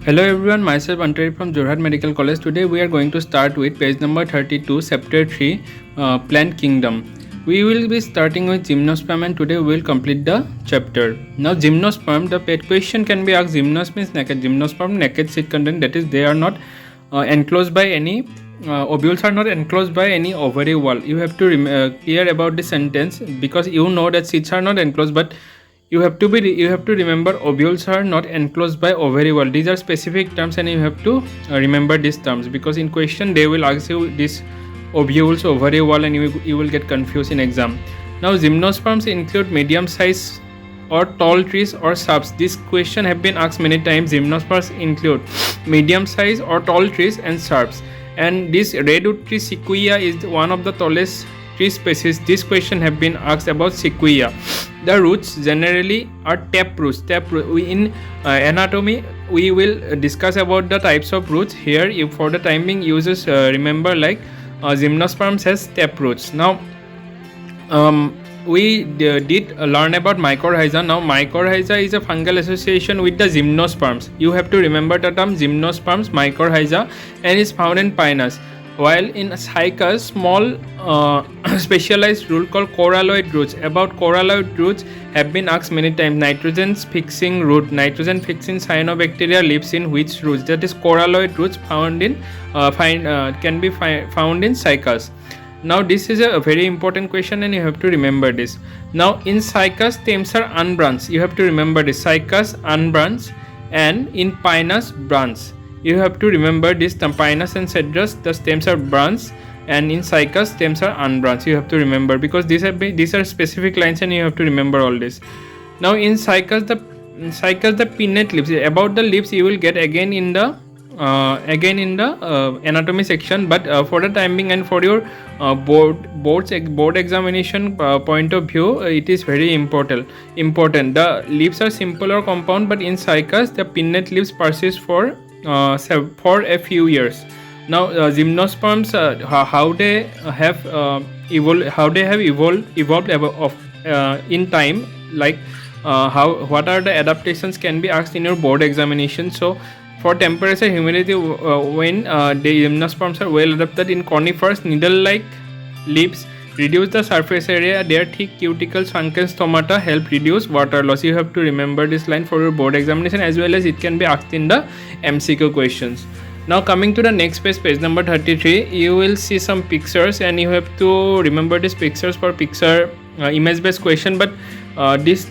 Hello everyone, myself Antari from Jorhat Medical College. Today we are going to start with page number 32, chapter 3, Plant Kingdom. We will be starting with gymnosperm and today we will complete the chapter. Now gymnosperm, the pet question can be asked, gymnos means naked, gymnosperm naked seed content, that is they are not enclosed by any, ovules are not enclosed by any ovary wall. You have to clear about the sentence because you know that seeds are not enclosed, but you have to remember ovules are not enclosed by ovary wall. These are specific terms and you have to remember these terms because in question they will ask you this ovules, ovary wall, and you will get confused in exam. Now gymnosperms include medium size or tall trees or shrubs. This question have been asked many times. Gymnosperms include medium size or tall trees and shrubs, and this redwood tree sequoia is one of the tallest tree species. This question have been asked about sequoia. The roots generally are tap roots. In anatomy we will discuss about the types of roots. Here for the time being you just remember like gymnosperms has tap roots. Now we did learn about mycorrhiza. Now mycorrhiza is a fungal association with the gymnosperms. You have to remember the term gymnosperms, mycorrhiza, and is found in pinus. While in cycas, small specialized root called coralloid roots. About coralloid roots have been asked many times. Nitrogen fixing root, nitrogen fixing cyanobacteria lives in which roots? That is coralloid roots found in can be found in cycas. Now this is a very important question and you have to remember this. Now in cycas stems are unbranched. You have to remember this. Cycas unbranched and in pinus branched. You have to remember this. Pinus and cedrus the stems are branched and in cycas stems are unbranched. You have to remember because these are specific lines and you have to remember all this. Now in cycas the pinnate leaves. About the leaves you will get again in the anatomy section, but for the time being and for your board examination point of view, it is very important. The leaves are simple or compound, but in cycas the pinnate leaves persist for a few years. Now gymnosperms, how they have evolved in time, like what are the adaptations can be asked in your board examination. So for temperature, humidity, when the gymnosperms are well adapted in conifers, needle-like leaves reduce the surface area. Their thick cuticles, sunken stomata help reduce water loss. You have to remember this line for your board examination as well as it can be asked in the MCQ questions. Now coming to the next page number 33, you will see some pictures and you have to remember these pictures for picture image based question, but these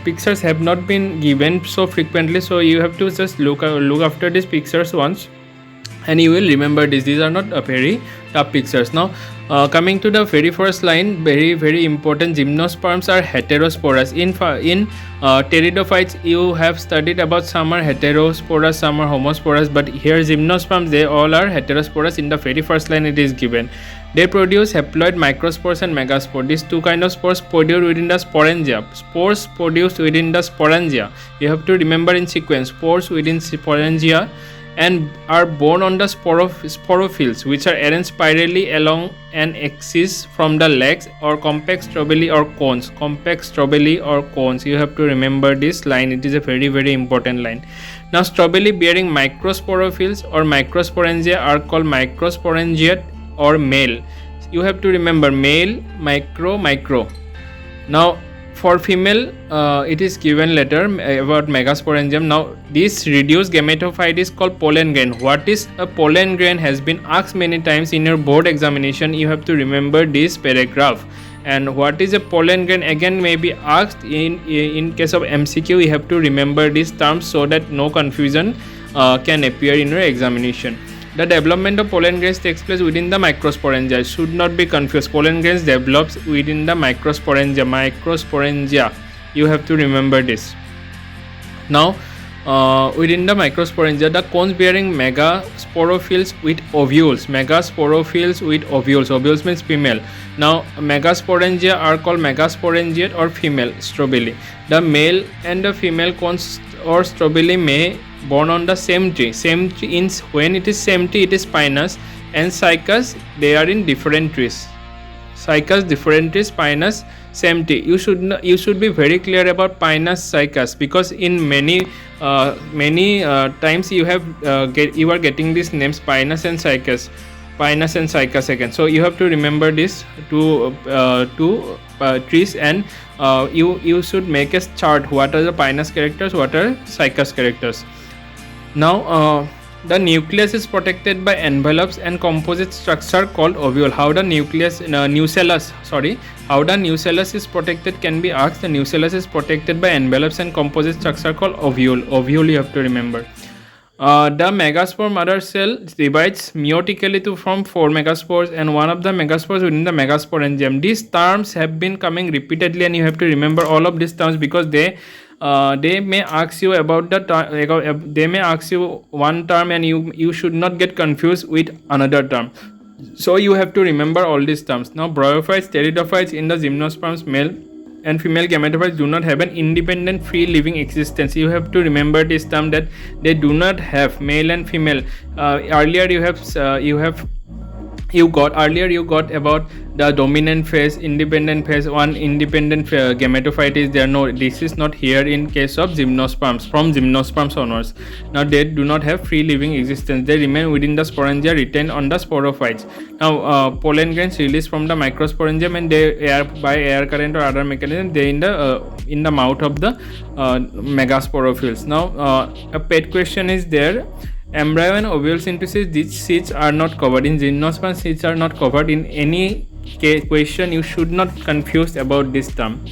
pictures have not been given so frequently, so you have to just look after these pictures once and you will remember this. These are not very tough pictures. Now coming to the very first line, very important, gymnosperms are heterosporous. In pteridophytes you have studied about some are heterosporous, some are homosporous, but here gymnosperms they all are heterosporous. In the very first line it is given. They produce haploid microspores and megaspore. These two kind of spores produced within the sporangia. Spores produced within the sporangia. You have to remember in sequence. Spores within sporangia and are borne on the sporophylls, which are arranged spirally along an axis from the legs, or compact strobili or cones. You have to remember this line. It is a very important line. Now strobili bearing microsporophylls or microsporangia are called microsporangiate or male. You have to remember male, micro. Now for female it is given later about megasporangium. Now this reduced gametophyte is called pollen grain. What is a pollen grain has been asked many times in your board examination. You have to remember this paragraph. And what is a pollen grain again may be asked in case of MCQ. You have to remember these terms so that no confusion can appear in your examination. The development of pollen grains takes place within the microsporangia. Should not be confused. Pollen grains develops within the microsporangia. You have to remember this. Now within the microsporangia, the cones bearing megasporophylls with ovules. Ovules means female. Now megasporangia are called megasporangiate or female strobili. The male and the female cones or strobili may born on the same tree. When it is same tree it is pinus, and cycas they are in different trees. Cycas different trees, pinus Same thing. You should be very clear about Pinus cycas, because in many times you have you are getting these names Pinus and cycas again. So you have to remember this two trees, and you should make a chart. What are the Pinus characters? What are cycas characters? Now, the nucleus is protected by envelopes and composite structure called ovule. How the nucellus is protected can be asked. The nucellus is protected by envelopes and composite structure called ovule. Ovule you have to remember. The megaspore mother cell divides meiotically to form 4 megaspores, and one of the megaspores within the megaspore enzyme. These terms have been coming repeatedly, and you have to remember all of these terms, because they may ask you about they may ask you one term, and you should not get confused with another term. So you have to remember all these terms. Now, bryophytes, pteridophytes in the gymnosperms, male and female gametophytes do not have an independent free living existence. You have to remember this term, that they do not have male and female. Earlier you got about the dominant phase, independent phase. One independent gametophyte is there. No, this is not here in case of gymnosperms. From gymnosperms onwards, now they do not have free living existence. They remain within the sporangia, retained on the sporophytes. Now, pollen grains released from the microsporangium, and they by air current or other mechanism, they in the mouth of the megasporophylls. Now, a pet question is there. Embryo and ovule synthesis, these seeds are not covered. In gymnosperm, seeds are not covered. In any question, you should not confuse about this term.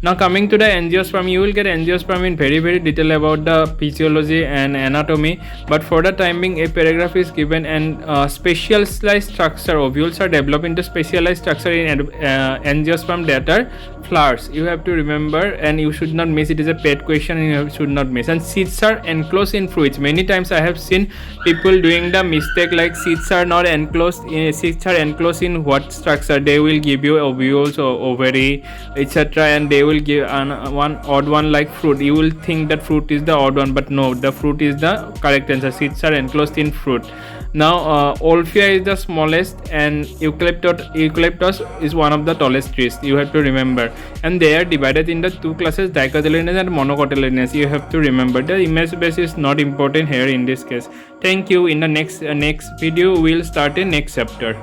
Now, coming to the angiosperm, you will get angiosperm in very detail about the physiology and anatomy, but for the time being, a paragraph is given, and specialized structure. Ovules are developed into specialized structure in angiosperm that are flowers. You have to remember, and you should not miss. It is a pet question, and you should not miss. And seeds are enclosed in fruits. Many times I have seen people doing the mistake, like seeds are not enclosed. Seeds are enclosed in what structure? They will give you ovules or ovary, etc., and they will give one odd one like fruit. You will think that fruit is the odd one, but no, the fruit is the correct answer. Seeds are enclosed in fruit. Now, Olphia is the smallest, and Eucalyptus is one of the tallest trees. You have to remember, and they are divided into two classes: dicotyledonous and monocotyledonous. You have to remember. The image base is not important here in this case. Thank you. In the next video, we'll start a next chapter.